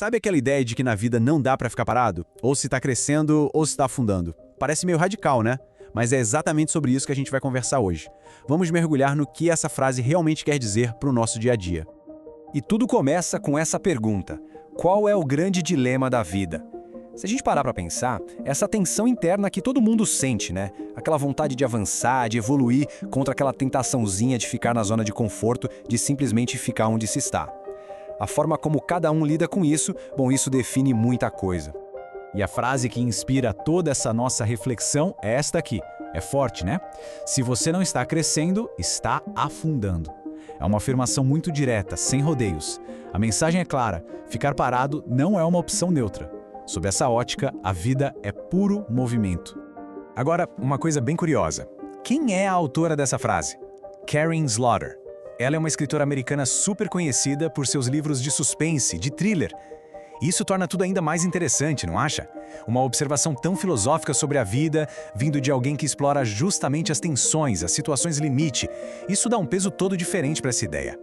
Sabe aquela ideia de que na vida não dá pra ficar parado? Ou se tá crescendo ou se tá afundando. Parece meio radical, né? Mas é exatamente sobre isso que a gente vai conversar hoje. Vamos mergulhar no que essa frase realmente quer dizer pro nosso dia a dia. E tudo começa com essa pergunta: qual é o grande dilema da vida? Se a gente parar para pensar, essa tensão interna que todo mundo sente, né? Aquela vontade de avançar, de evoluir, contra aquela tentaçãozinha de ficar na zona de conforto, de simplesmente ficar onde se está. A forma como cada um lida com isso, bom, isso define muita coisa. E a frase que inspira toda essa nossa reflexão é esta aqui. É forte, né? Se você não está crescendo, está afundando. É uma afirmação muito direta, sem rodeios. A mensagem é clara: ficar parado não é uma opção neutra. Sob essa ótica, a vida é puro movimento. Agora, uma coisa bem curiosa. Quem é a autora dessa frase? Karin Slaughter. Ela é uma escritora americana super conhecida por seus livros de suspense, de thriller. Isso torna tudo ainda mais interessante, não acha? Uma observação tão filosófica sobre a vida, vindo de alguém que explora justamente as tensões, as situações limite. Isso dá um peso todo diferente para essa ideia.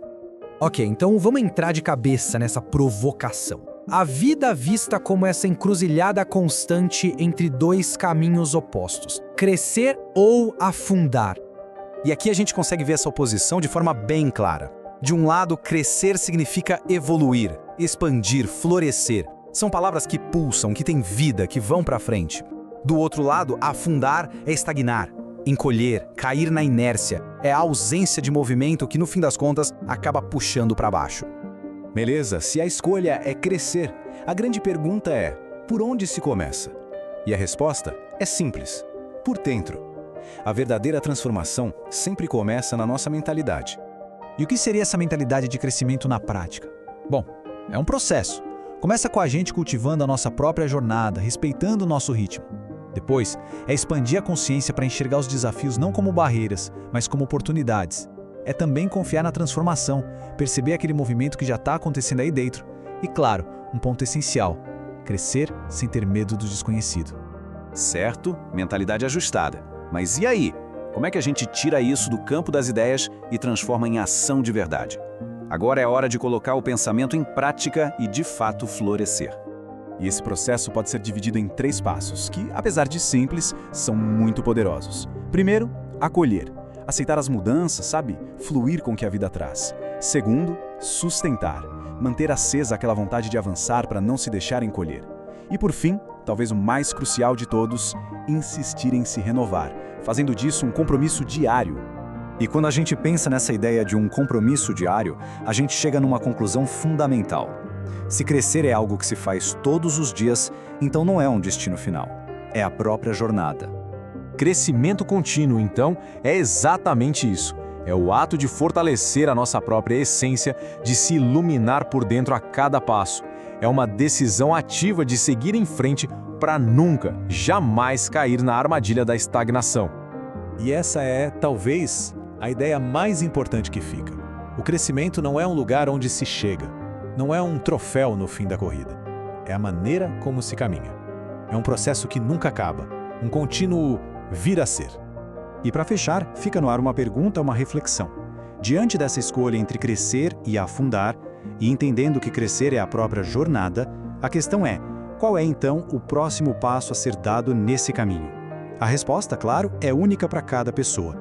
Ok, então vamos entrar de cabeça nessa provocação. A vida vista como essa encruzilhada constante entre dois caminhos opostos: crescer ou afundar. E aqui a gente consegue ver essa oposição de forma bem clara. De um lado, crescer significa evoluir, expandir, florescer. São palavras que pulsam, que têm vida, que vão para frente. Do outro lado, afundar é estagnar, encolher, cair na inércia. É a ausência de movimento que, no fim das contas, acaba puxando para baixo. Beleza, se a escolha é crescer, a grande pergunta é: por onde se começa? E a resposta é simples: por dentro. A verdadeira transformação sempre começa na nossa mentalidade. E o que seria essa mentalidade de crescimento na prática? Bom, é um processo. Começa com a gente cultivando a nossa própria jornada, respeitando o nosso ritmo. Depois, é expandir a consciência para enxergar os desafios não como barreiras, mas como oportunidades. É também confiar na transformação, perceber aquele movimento que já está acontecendo aí dentro. E claro, um ponto essencial: crescer sem ter medo do desconhecido. Certo, mentalidade ajustada. Mas e aí? Como é que a gente tira isso do campo das ideias e transforma em ação de verdade? Agora é hora de colocar o pensamento em prática e, de fato, florescer. E esse processo pode ser dividido em 3 passos, que, apesar de simples, são muito poderosos. Primeiro, acolher. Aceitar as mudanças, sabe? Fluir com o que a vida traz. Segundo, sustentar. Manter acesa aquela vontade de avançar para não se deixar encolher. E por fim, talvez o mais crucial de todos, insistir em se renovar, fazendo disso um compromisso diário. E quando a gente pensa nessa ideia de um compromisso diário, a gente chega numa conclusão fundamental. Se crescer é algo que se faz todos os dias, então não é um destino final. É a própria jornada. Crescimento contínuo, então, é exatamente isso. É o ato de fortalecer a nossa própria essência, de se iluminar por dentro a cada passo. É uma decisão ativa de seguir em frente para nunca, jamais cair na armadilha da estagnação. E essa é, talvez, a ideia mais importante que fica. O crescimento não é um lugar onde se chega. Não é um troféu no fim da corrida. É a maneira como se caminha. É um processo que nunca acaba. Um contínuo vir a ser. E para fechar, fica no ar uma pergunta, uma reflexão. Diante dessa escolha entre crescer e afundar, e entendendo que crescer é a própria jornada, a questão é: qual é então o próximo passo a ser dado nesse caminho? A resposta, claro, é única para cada pessoa.